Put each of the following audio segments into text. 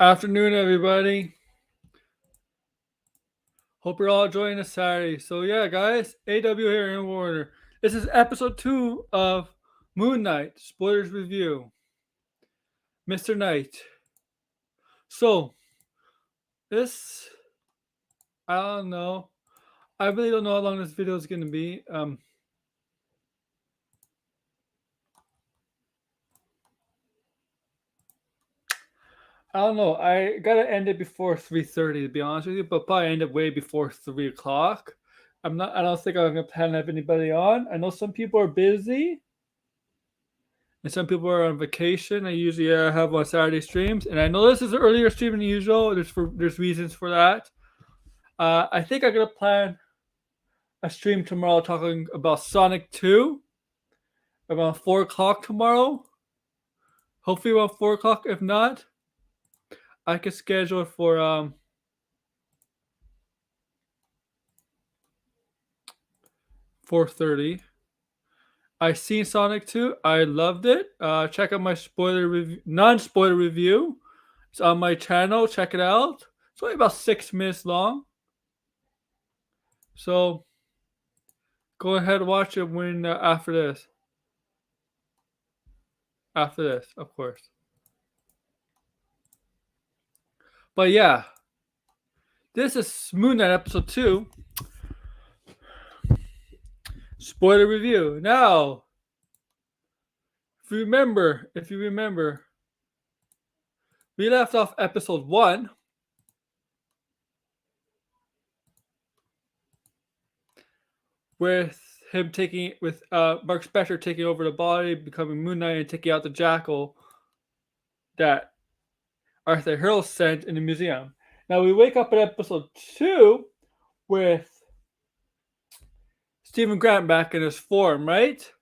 Afternoon, everybody. Hope you're all enjoying the Saturday. So yeah, guys, AW here in Warner. This is episode 2 of Moon Knight Spoilers Review. Mr. Knight. So this, I don't know. I really don't know how long this video is gonna be. I don't know. I gotta end it before 3:30 to be honest with you, but probably end it way before 3 o'clock. I don't think I'm gonna plan to have anybody on. I know some people are busy. And some people are on vacation. I usually have on Saturday streams, and I know this is an earlier stream than usual. There's reasons for that. I think I'm gonna plan a stream tomorrow talking about Sonic 2 around 4 o'clock tomorrow. Hopefully around 4 o'clock. If not, I can schedule it for 4:30. I seen Sonic 2. I loved it. Check out my non-spoiler review. It's on my channel. Check it out. It's only about 6 minutes long. So go ahead and watch it when after this. After this, of course. But yeah, this is Moon Knight episode 2. Spoiler review. Now, if you remember, we left off episode 1 with him with Mark Spector taking over the body, becoming Moon Knight, and taking out the jackal that Arthur Harrow sent in the museum. Now we wake up in episode 2 with Stephen Grant back in his form, right?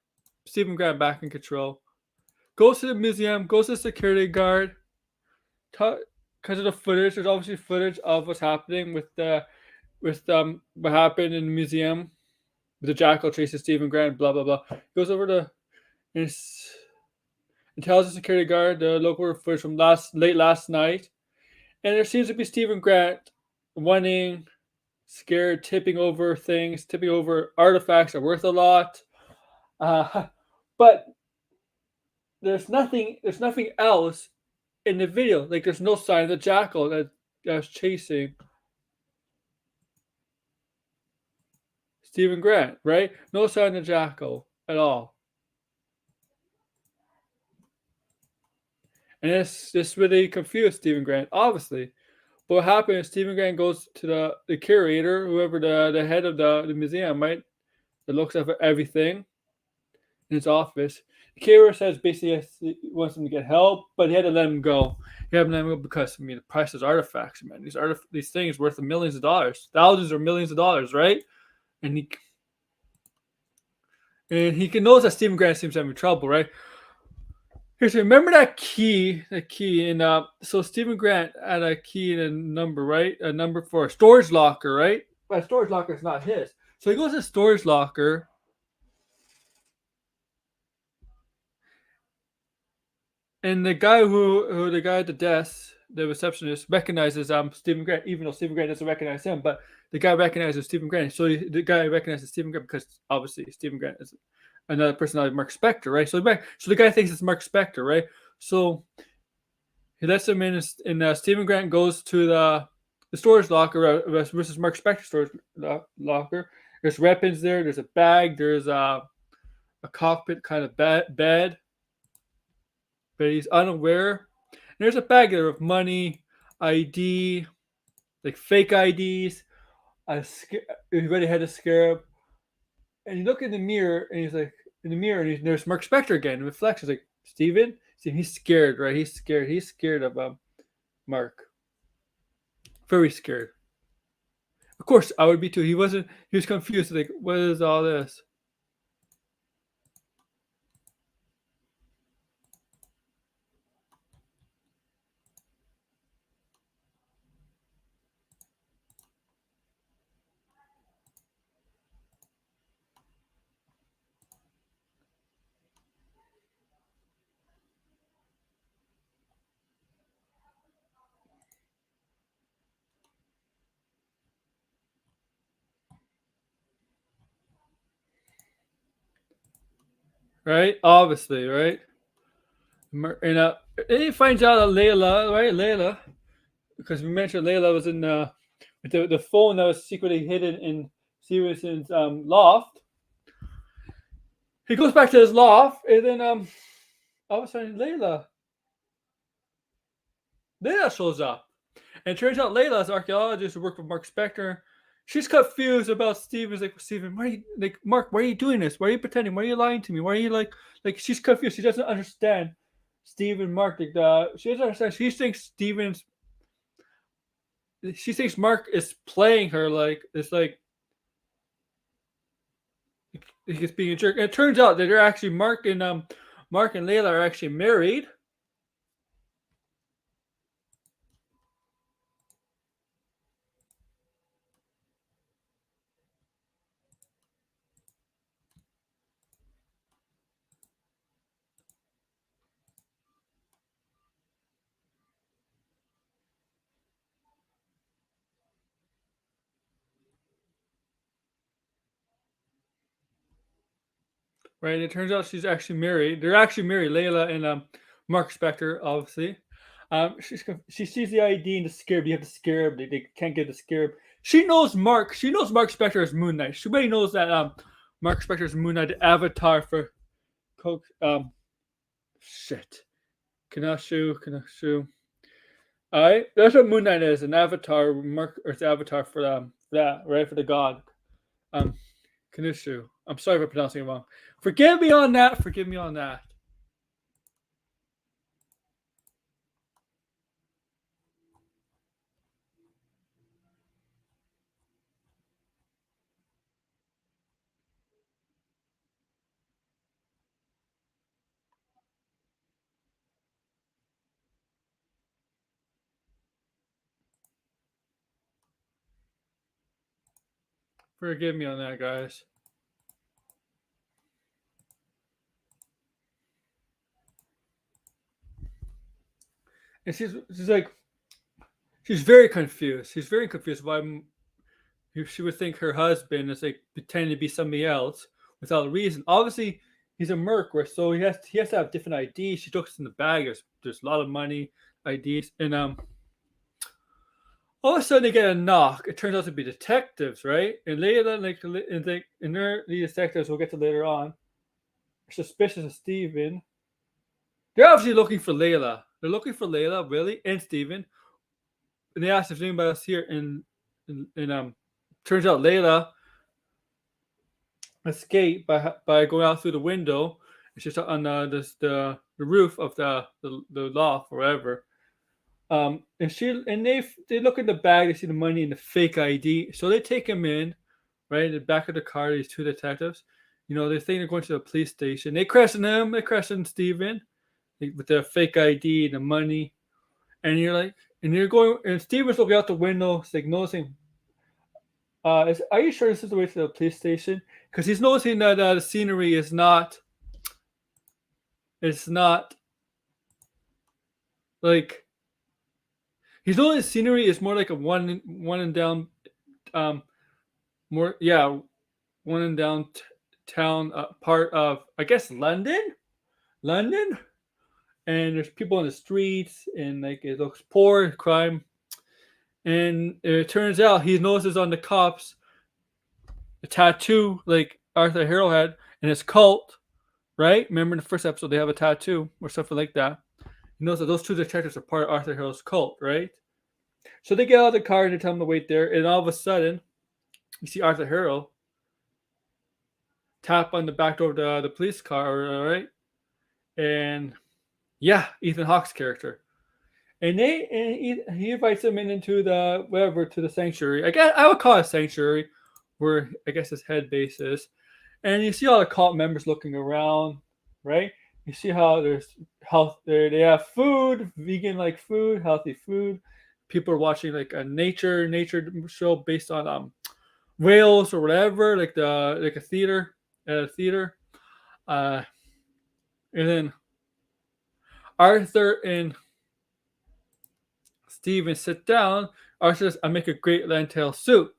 Stephen Grant back in control. Goes to the museum, goes to the security guard. Because of the footage, there's obviously footage of what's happening with what happened in the museum with the jackal chasing Stephen Grant, blah blah blah. Goes over to and tells the security guard the local footage from late last night, and there seems to be Stephen Grant running, scared, tipping over things, tipping over artifacts that are worth a lot. But there's nothing else in the video. Like there's no sign of the jackal that's chasing Stephen Grant, right? No sign of the jackal at all. And this really confused Stephen Grant, obviously. But what happened is Stephen Grant goes to the curator, whoever the head of the museum, right? That looks at everything in his office. The curator says basically he wants him to get help, but he had to let him go. He had to let him go because the price of artifacts, man. These things worth millions of dollars, thousands or millions of dollars, right? And he can notice that Stephen Grant seems to have trouble, right? Here's remember that key, and so Stephen Grant had a key and a number, right? A number for a storage locker, right? But a storage locker is not his. So he goes to the storage locker. And the guy the guy at the desk, the receptionist, recognizes Stephen Grant, even though Stephen Grant doesn't recognize him, but the guy recognizes Stephen Grant. So the guy recognizes Stephen Grant because obviously Stephen Grant is another personality, Mark Spector, right? So the guy thinks it's Mark Spector, right? So he lets him in, and Stephen Grant goes to the storage locker versus Mark Spector storage locker. There's weapons there. There's a bag. There's a cockpit kind of bed. But he's unaware. And there's a bag there of money, ID, like fake IDs. Everybody had a scarab. And you look in the mirror, and he's like, there's Mark Spector again. Reflects. He's like, Steven? He's scared, right? He's scared. He's scared of Mark. Very scared. Of course, I would be too. He was confused. Like, what is all this? right? Obviously, right? And he finds out that Layla, right? Layla, because we mentioned Layla was in the phone that was secretly hidden in Stevenson's loft. He goes back to his loft, and then all of a sudden Layla shows up. And it turns out Layla's an archaeologist who worked with Mark Spector. She's confused about Steven's like, Steven, why are you like Mark, why are you doing this? Why are you pretending? Why are you lying to me? Why are you like she's confused. She doesn't understand Steven Mark. She doesn't understand. She thinks Mark is playing her like it's like he's being a jerk. And it turns out that they're actually Mark and Layla are actually married. Right? It turns out she's actually married. They're actually married, Layla and Mark Spector, obviously. She sees the ID and the scarab. You have the scarab. They can't get the scarab. She knows Mark. She knows Mark Spector as Moon Knight. She already knows that Mark Spector is Moon Knight, the avatar for Coke. Shit. Kanashu. All right, that's what Moon Knight is, an avatar. Mark or it's avatar for that right for the god. Um, Kanushu. I'm sorry for pronouncing it wrong. Forgive me on that. Forgive me on that. Forgive me on that, guys. And she's like she's very confused. She's very confused why she would think her husband is like pretending to be somebody else without a reason. Obviously, he's a merc, so he has to have different IDs. She looks in the bag. There's a lot of money, IDs, and all of a sudden they get a knock. It turns out to be detectives, right? And later, and they're the detectives we'll get to later on, are suspicious of Steven. They're obviously looking for Layla. They're looking for Layla, really, and Steven. And they asked if anybody else here, and turns out Layla escaped by going out through the window. It's just on the roof of the loft, or whatever. And they look in the bag. They see the money and the fake ID. So they take him in, right in the back of the car. These two detectives, they think they're going to the police station. They question him. They question Steven with the fake ID and the money. And you're going. And Steven's looking out the window, like noticing. Are you sure this is the way to the police station? Because he's noticing that the scenery is not. It's not like he's noticing the scenery is more like a one and down, more one and down town part of I guess London, and there's people on the streets and like it looks poor crime, and it turns out he notices on the cops a tattoo like Arthur Harrow had and his cult, right? Remember in the first episode they have a tattoo or something like that. He knows that those two detectives are part of Arthur Harrow's cult, right? So they get out of the car and they tell him to wait there, and all of a sudden you see Arthur Harrow tap on the back door of the police car, right? And yeah, Ethan Hawke's character. And he invites him into the whatever to the sanctuary. I guess I would call it a sanctuary, where I guess his head base is. And you see all the cult members looking around, right? You see how there's health there. They have food, vegan like food, healthy food. People are watching like a nature show based on whales or whatever, like a theater at a theater. Uh, and then Arthur and Steven sit down. Arthur says, "I make a great lentil soup."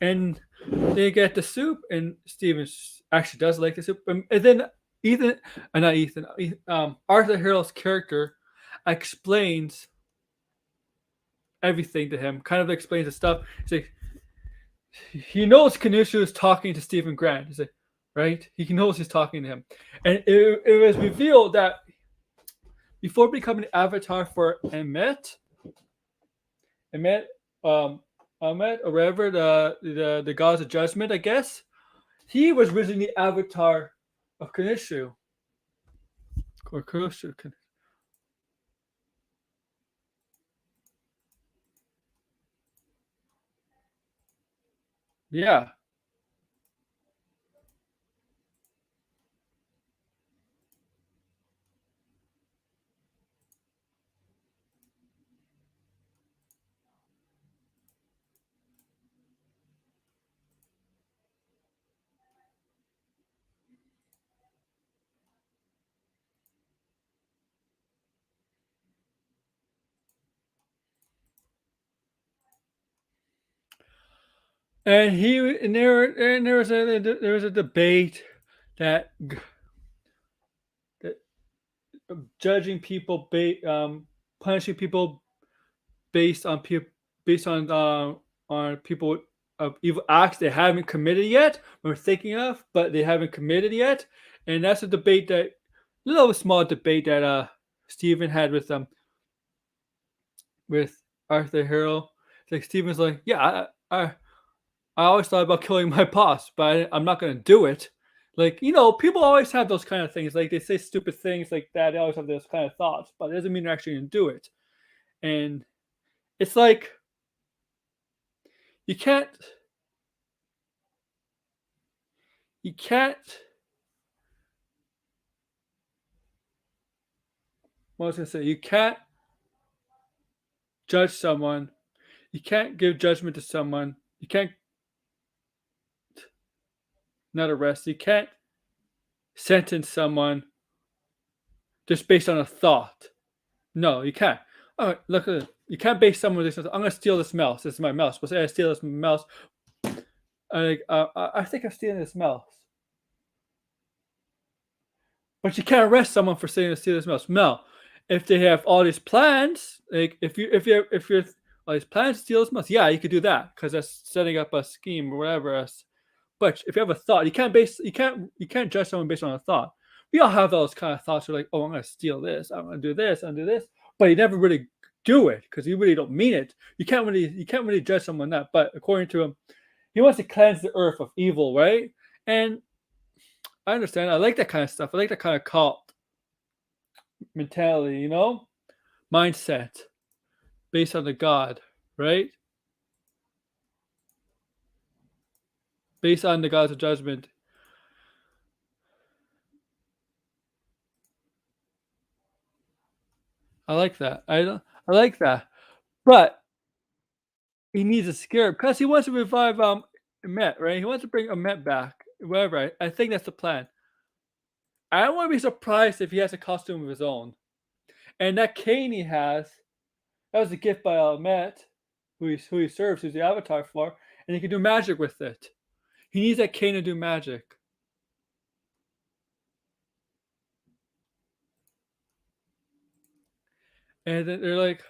and they get the soup, and Steven actually does like the soup, and then Ethan, not Ethan, Arthur Harrell's character explains everything to him, kind of explains the stuff. He's like, he knows Kanusha is talking to Stephen Grant. He's like, right? He knows he's talking to him, and it was revealed that before becoming the avatar for Emet, Ahmed, or whatever the gods of judgment, I guess, he was originally the avatar of Kanishu or Kurushu. Yeah. And there was a debate that that judging people, punishing people based on people based on people of evil acts they haven't committed yet, or thinking of, but they haven't committed yet, and that's a debate that little small debate that Stephen had with Arthur Harrow. It's like Stephen's like, yeah, I always thought about killing my boss, but I'm not gonna do it. Like, people always have those kind of things. Like they say stupid things like that. They always have those kind of thoughts, but it doesn't mean they're actually gonna do it. And it's like you can't you can't what was I gonna say? You can't judge someone. You can't give judgment to someone. You can't not arrest. You can't sentence someone just based on a thought. No, you can't. Oh, look at it. You can't base someone on this. I'm gonna steal this mouse. This is my mouse. But say I steal this mouse. I think I'm stealing this mouse. But you can't arrest someone for saying to steal this mouse. No, if they have all these plans, like if you're all these plans to steal this mouse, yeah, you could do that because that's setting up a scheme or whatever else. But if you have a thought, you can't judge someone based on a thought. We all have those kind of thoughts. We're like, oh, I'm gonna steal this. I'm gonna do this. I'm gonna do this. But you never really do it because you really don't mean it. You can't really judge someone that. But according to him, he wants to cleanse the earth of evil, right? And I understand. I like that kind of stuff. I like that kind of cult mentality, mindset based on the God, right? Based on the gods of judgment. I like that. I like that. But he needs a scarab because he wants to revive Met, right? He wants to bring Met back. Whatever. I think that's the plan. I don't want to be surprised if he has a costume of his own. And that cane he has, that was a gift by Met, who he serves, who's the avatar for, and he can do magic with it. He needs that cane to do magic. And then they're like,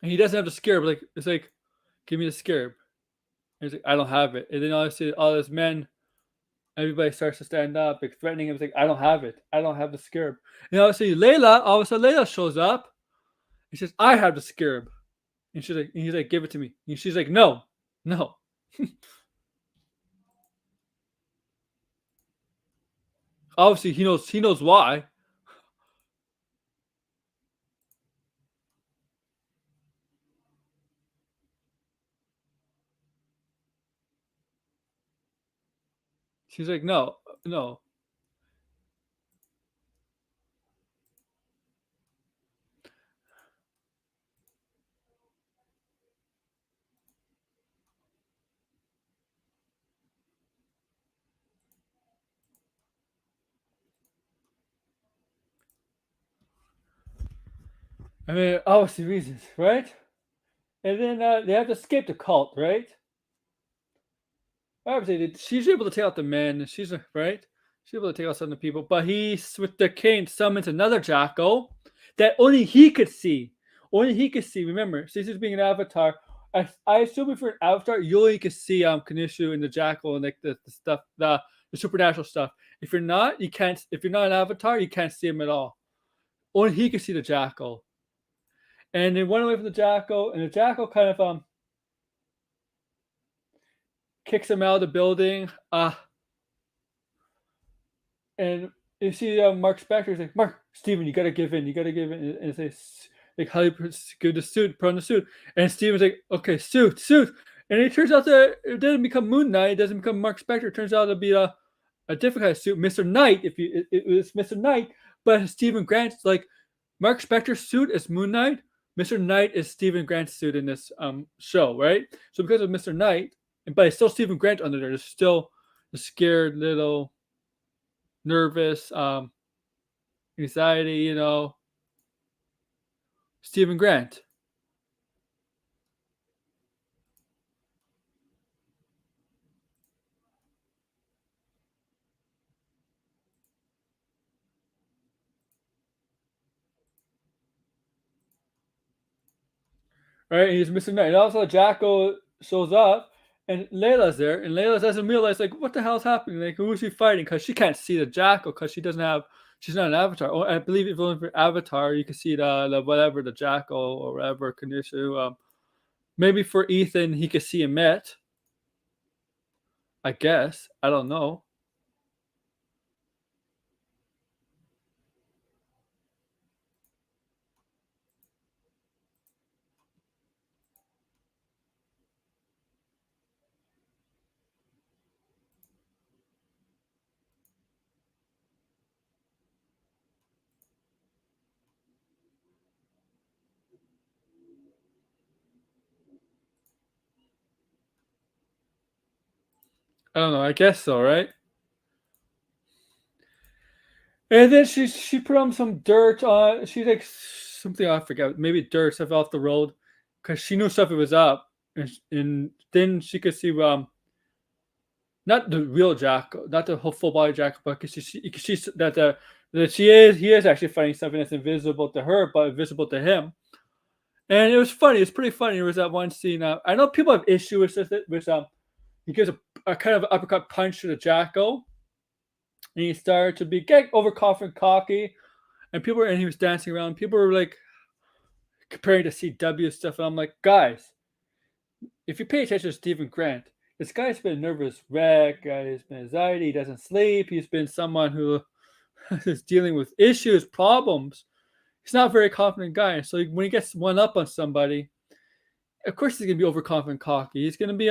and he doesn't have the scarab. Like it's like, give me the scarab. And he's like, I don't have it. And then obviously all his men, everybody starts to stand up, like threatening him. He's like, I don't have it. I don't have the scarab. And obviously Layla, all of a sudden Layla shows up. He says, I have the scarab. And he's like, give it to me. And she's like, no, no. Obviously he knows why. She's like, no, no. I mean, obviously reasons, right? And then they have to escape the cult, right? Obviously, she's able to take out the men. She's right. She's able to take out some of the people, but he, with the cane, summons another jackal that only he could see. Only he could see. Remember, since he's being an avatar, I assume if you're an avatar, you only can see Kanishu and the jackal and like the stuff, the supernatural stuff. If you're not, you can't. If you're not an avatar, you can't see him at all. Only he can see the jackal. And they went away from the jackal, and the jackal kind of kicks him out of the building. And you see Mark Spector's like, Mark, Steven, you gotta give in, you gotta give in. And say, like, how do you give the suit, put on the suit? And Steven's like, okay, suit. And it turns out that it doesn't become Moon Knight, it doesn't become Mark Spector. It turns out to be a different kind of suit, Mr. Knight. If you, it was Mr. Knight, but Stephen Grant's like, Mark Spector's suit is Moon Knight. Mr. Knight is Stephen Grant's suit in this show, right? So because of Mr. Knight, but it's still Stephen Grant under there. There's still the scared little nervous, anxiety, Stephen Grant. Right? And he's missing that. And also Jacko shows up and Layla's there, and Layla doesn't realize like what the hell's happening? Like who is she fighting? Because she can't see the Jacko because she's not an avatar. Oh, I believe if only for Avatar you can see the whatever the Jacko or whatever Kanishu. Maybe for Ethan he could see Emmett. I guess. I don't know. I don't know. I guess so, right? And then she put on some dirt on. She like something I forget. Maybe dirt stuff off the road, because she knew stuff was up, and then she could see not the real Jack, not the whole full body Jack, but because she's that he is actually fighting something that's invisible to her, but visible to him. And it was funny. It's pretty funny. There was that one scene. I know people have issues with it. He gives a kind of uppercut punch to the Jacko, and he started to be getting overconfident, cocky, and he was dancing around. People were like comparing to CW stuff, and I'm like, guys, if you pay attention to Stephen Grant, this guy's been a nervous wreck. He's been anxiety. He doesn't sleep. He's been someone who is dealing with issues, problems. He's not a very confident guy. So when he gets one up on somebody, of course he's gonna be overconfident, cocky. He's gonna be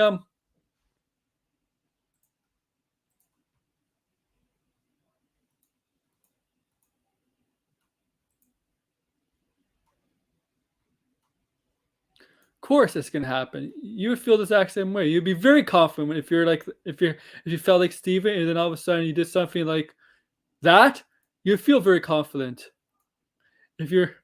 course it's gonna happen. You would feel the exact same way. You'd be very confident if you're like if you felt like Steven and then all of a sudden you did something like that, you feel very confident. If you're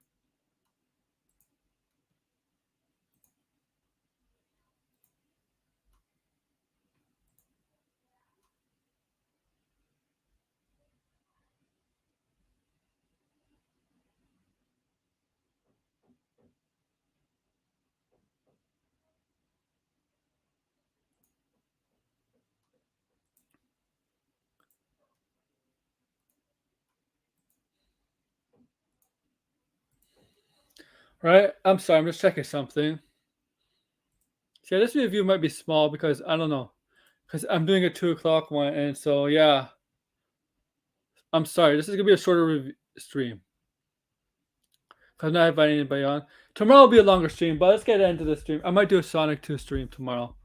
right, I'm sorry, I'm just checking something. See, this review might be small because I don't know. Because I'm doing a 2 o'clock one, and so yeah. I'm sorry, this is gonna be a shorter stream. Because I'm not inviting anybody on. Tomorrow will be a longer stream, but let's get into the stream. I might do a Sonic 2 stream tomorrow.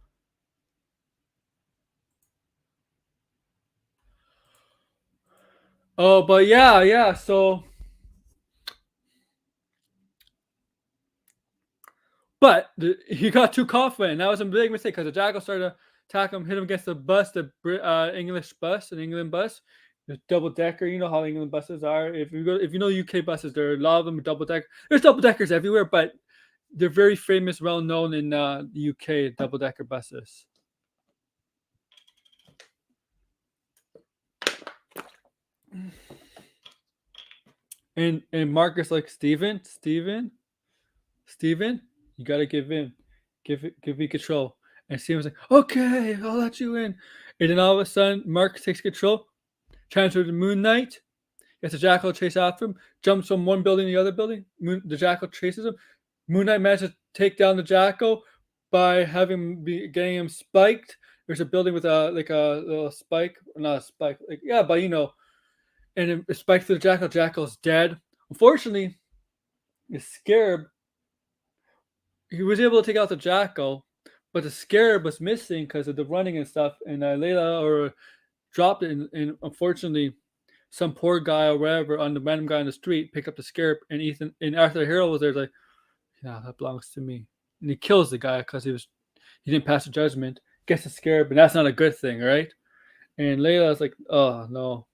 Oh, but yeah. So, but he got too confident. That was a big mistake because the Jackal started to attack him, hit him against the bus, the English bus, an England bus, the double decker. You know how England buses are. If you know UK buses, there are a lot of them double decker. There's double deckers everywhere, but they're very famous, well known in the UK, double decker buses. And Marcus like Steven, you gotta give in. Give me control. And Steven's like, okay, I'll let you in. And then all of a sudden, Marcus takes control, transfers to Moon Knight. Gets the jackal chase after him, jumps from one building to the other building. The jackal chases him. Moon Knight manages to take down the jackal by getting him spiked. There's a building with a little spike, not a spike, like yeah, but and it spikes through the jackal. Jackal's dead. Unfortunately, the scarab, he was able to take out the jackal, but the scarab was missing because of the running and stuff. And Layla dropped it, and unfortunately, some poor guy or whatever on the random guy on the street picked up the scarab, and Ethan and after the hero was there, like, yeah, that belongs to me, and he kills the guy because he didn't pass the judgment, gets the scarab, and that's not a good thing, right? And Layla's like, oh no.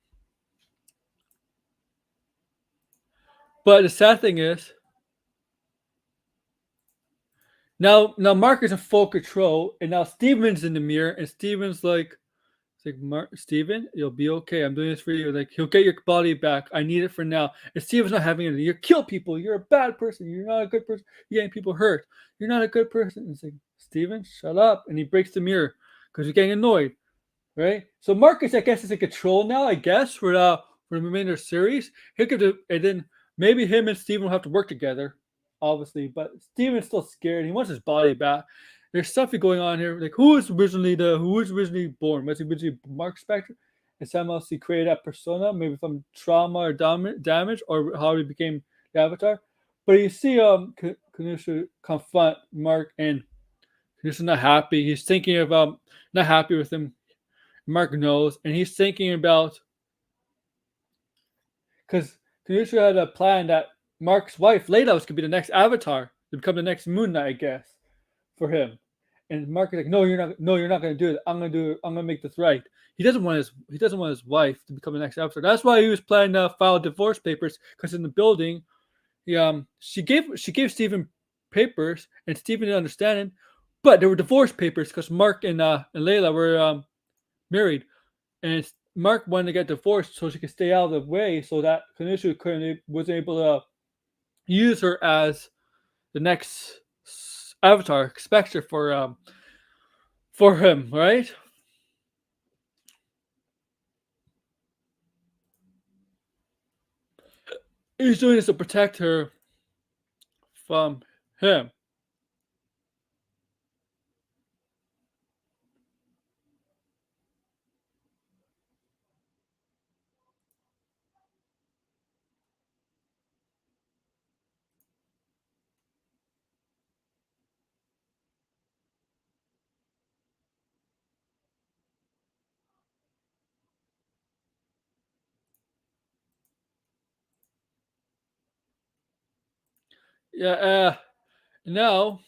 But the sad thing is, now Mark is in full control, and now Steven's in the mirror, and Steven's like, it's like, Steven, you'll be okay. I'm doing this for you. Like, he'll get your body back. I need it for now. And Steven's not having it. You kill people. You're a bad person. You're not a good person. You're getting people hurt. You're not a good person. And it's like, Steven, shut up. And he breaks the mirror because he's getting annoyed. Right? So Marcus, I guess, is in control now, I guess, for the remainder of the series. And then maybe him and Steven will have to work together, obviously. But Steven's still scared. He wants his body back. There's stuff going on here. Like, who was originally born? Was he originally Mark Spector? And somehow he created that persona, maybe from trauma or damage, or how he became the Avatar. But you see, Kanusha confront Mark, and Kanusha's not happy. He's thinking about not happy with him. Mark knows, and he's thinking about, because Kanusha had a plan that Mark's wife, Layla, could be the next Avatar to become the next Moon Knight, I guess, for him. And Mark is like, no, you're not going to do it. I'm gonna make this right. He doesn't want his wife to become the next Avatar. That's why he was planning to file divorce papers, because in the building, she gave Steven papers, and Steven didn't understand it, but there were divorce papers because Mark and Layla were married, and Mark wanted to get divorced so she could stay out of the way, so that Kanusha wasn't able to use her as the next Avatar Spectre for him, right? He's doing this to protect her from him. Yeah, now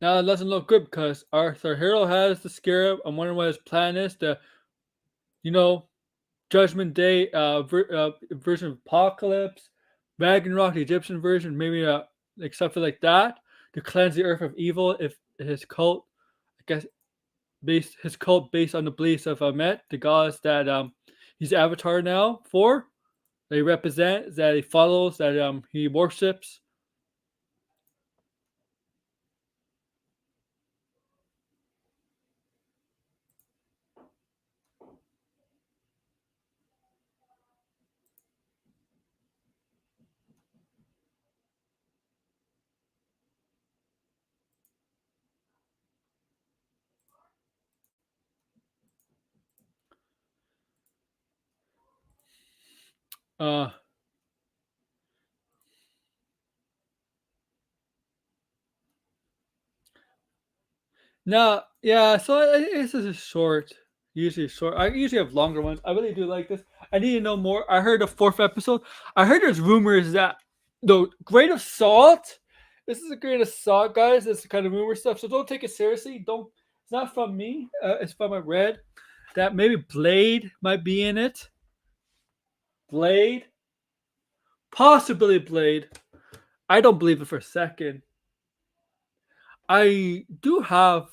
it doesn't look good because Arthur Hero has the scarab. I'm wondering what his plan is. You know, Judgment Day version of Apocalypse, Ragnarok, the Egyptian version, maybe like something like that to cleanse the earth of evil. If his cult, I guess, based on the beliefs of Amet, the gods that he's Avatar now for, that he represents, that he follows, that he worships. Uh, No, yeah. So this is a short, usually short. I usually have longer ones. I really do like this. I need to know more. I heard a fourth episode. I heard there's rumors that the grain of salt. This is a grain of salt, guys. This kind of rumor stuff. So don't take it seriously. Don't. It's not from me. It's from a read that maybe Blade might be in it. Blade, possibly Blade. I don't believe it for a second. I do have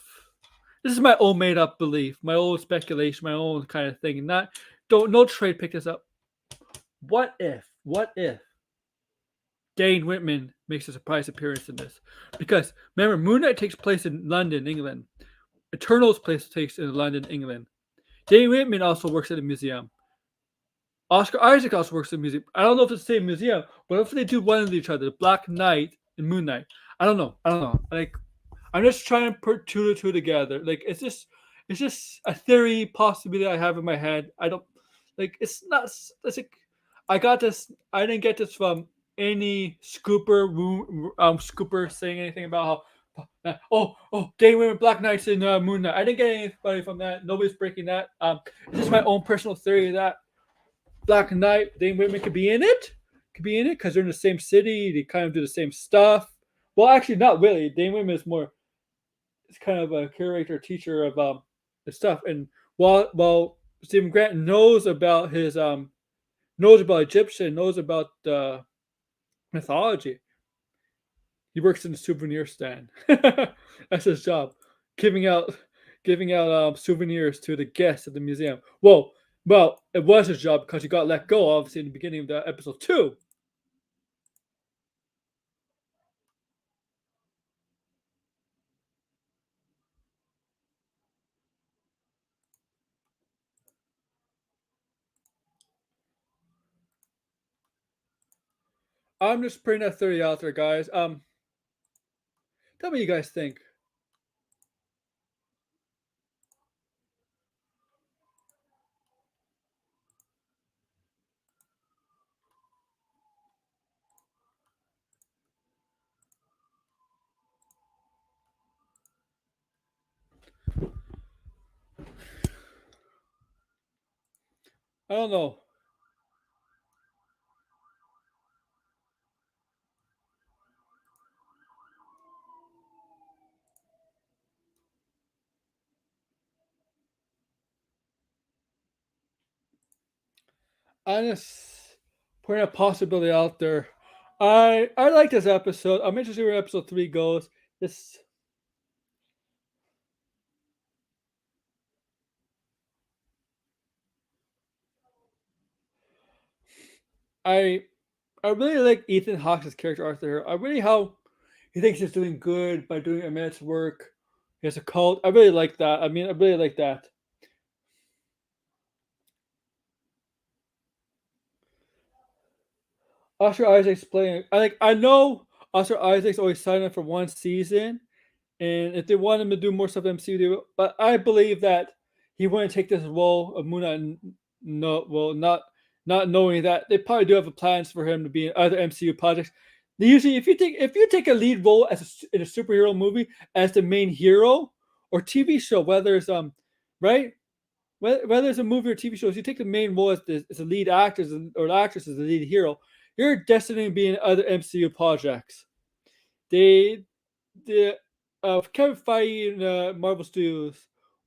this is my own made up belief, my own speculation, my own kind of thing. Not don't no trade pick this up. What if Dane Whitman makes a surprise appearance in this? Because remember, Moon Knight takes place in London, England. Eternal's place takes in London, England. Dane Whitman also works at a museum. Oscar Isaac also works at a museum. I don't know if it's the same museum, but if they do one of each other, the Black Knight and Moon Knight. I don't know. I don't know. Like I'm just trying to put two to two together. Like it's just a theory possibility I have in my head. I don't like it's not it's like I got this I didn't get this from any scooper saying anything about how Dane Women Black Knights and Moon Knight. I didn't get anybody from that. Nobody's breaking that. It's just my own personal theory that Black Knight, Dane Whitman could be in it. Could be in it because they're in the same city. They kind of do the same stuff. Well, actually, not really. Dane Whitman is more it's kind of a curator teacher of the stuff. And while Stephen Grant knows about his knows about Egyptian, knows about mythology, he works in the souvenir stand. That's his job, giving out souvenirs to the guests at the museum. Well, it was his job because he got let go, obviously, in the beginning of the episode 2. I'm just putting that theory out there, guys. Tell me what you guys think. I don't know. I'm just putting a possibility out there. I like this episode. I'm interested where episode 3 goes. This I I really like Ethan Hawke's character Arthur here. I really how he thinks he's doing good by doing immense work. He has a cult. I really like that. I mean, I really like that. Oscar Isaac's playing. I know Oscar Isaac's always signed up for one season, and if they want him to do more stuff in MCU, they will. But I believe that he wouldn't take this role of Moon Knight. No, well, not knowing that they probably do have plans for him to be in other MCU projects. They usually, if you take a lead role in a superhero movie as the main hero or TV show, whether it's right, whether it's a movie or TV show, if you take the main role as the lead actor or the actress as the lead hero, you're destined to be in other MCU projects. They the Kevin Feige and Marvel Studios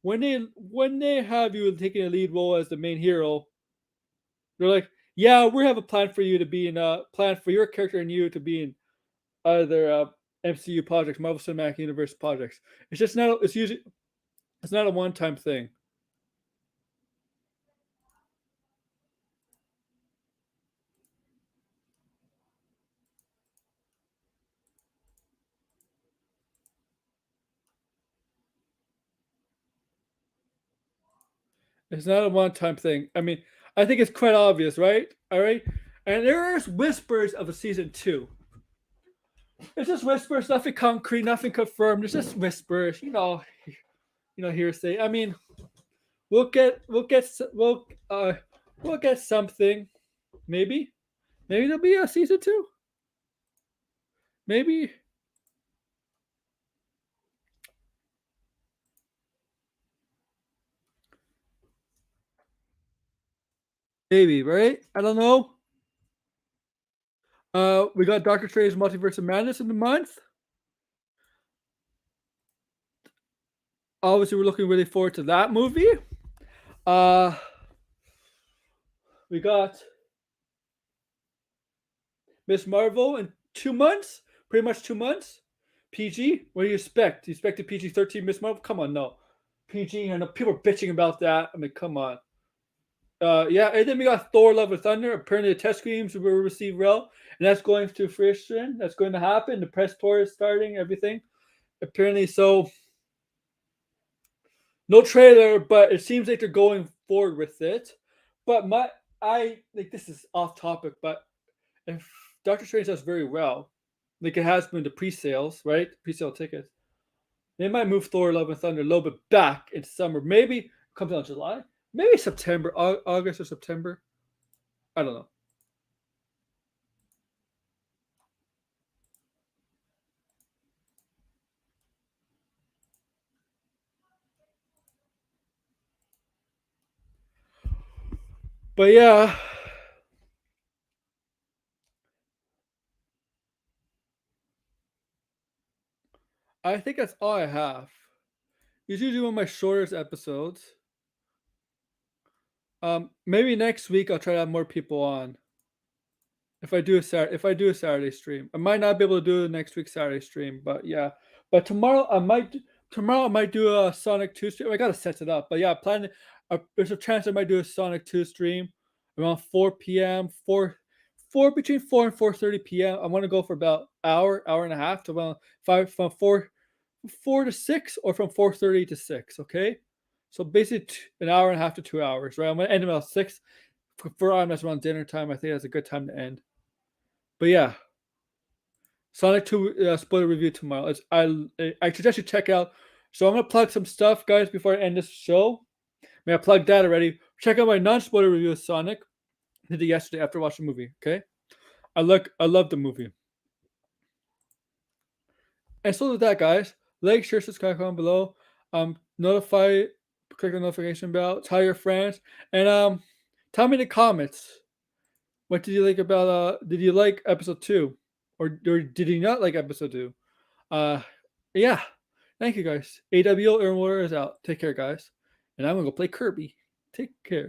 when they have you taking a lead role as the main hero, they're like, yeah, we have a plan for you to be in a plan for your character and you to be in other MCU projects, Marvel Cinematic Universe projects. It's just not. It's not a one time thing. It's not a one time thing. I mean, I think it's quite obvious, right? All right, and there's whispers of a season 2. It's just whispers, nothing concrete, nothing confirmed. It's just whispers, hearsay. I mean, we'll get something. Maybe there'll be a season 2. Maybe, maybe, right? I don't know. We got Doctor Strange Multiverse of Madness in the month. Obviously, we're looking really forward to that movie. Uh, we got Miss Marvel in 2 months, pretty much 2 months. PG? What do you expect? Do you expect a PG-13 Miss Marvel? Come on, no. PG. I know people are bitching about that. I mean, come on. Yeah, and then we got Thor: Love and Thunder. Apparently, the test screens will receive well, and that's going to fruition. That's going to happen. The press tour is starting. Everything apparently. So no trailer, but it seems like they're going forward with it. But I like this is off topic, but if Doctor Strange does very well, like it has been the pre-sales, right? Pre-sale tickets. They might move Thor: Love and Thunder a little bit back in summer. Maybe it comes out in July. Maybe September, August or September. I don't know. But yeah, I think that's all I have. These are usually one of my shortest episodes. Maybe next week I'll try to have more people on. If I do a Saturday stream, I might not be able to do the next week's Saturday stream, but yeah. But tomorrow I might do a Sonic 2 stream. I gotta set it up, but yeah, plan. There's a chance I might do a Sonic 2 stream around 4 p.m. Four between 4 and 4:30 p.m. I want to go for about hour and a half to about five from four to six, or from 4:30 to six. Okay, so basically an hour and a half to 2 hours. Right, I'm gonna end about six. For that's around dinner time. I think that's a good time to end. But yeah, Sonic 2 spoiler review tomorrow. I suggest you check out. So I'm gonna plug some stuff, guys, before I end this show. I mean, I plugged that already. Check out my non-spoiler review of Sonic. I did it yesterday after watching the movie. Okay, I love the movie. And so with that, guys, like, share, subscribe, comment below. Notify, click the notification bell. Tell your friends, and tell me in the comments. What did you like about did you like episode 2? Or did you not like episode 2? Yeah. Thank you guys. AWO Aaron Water is out. Take care, guys. And I'm gonna go play Kirby. Take care.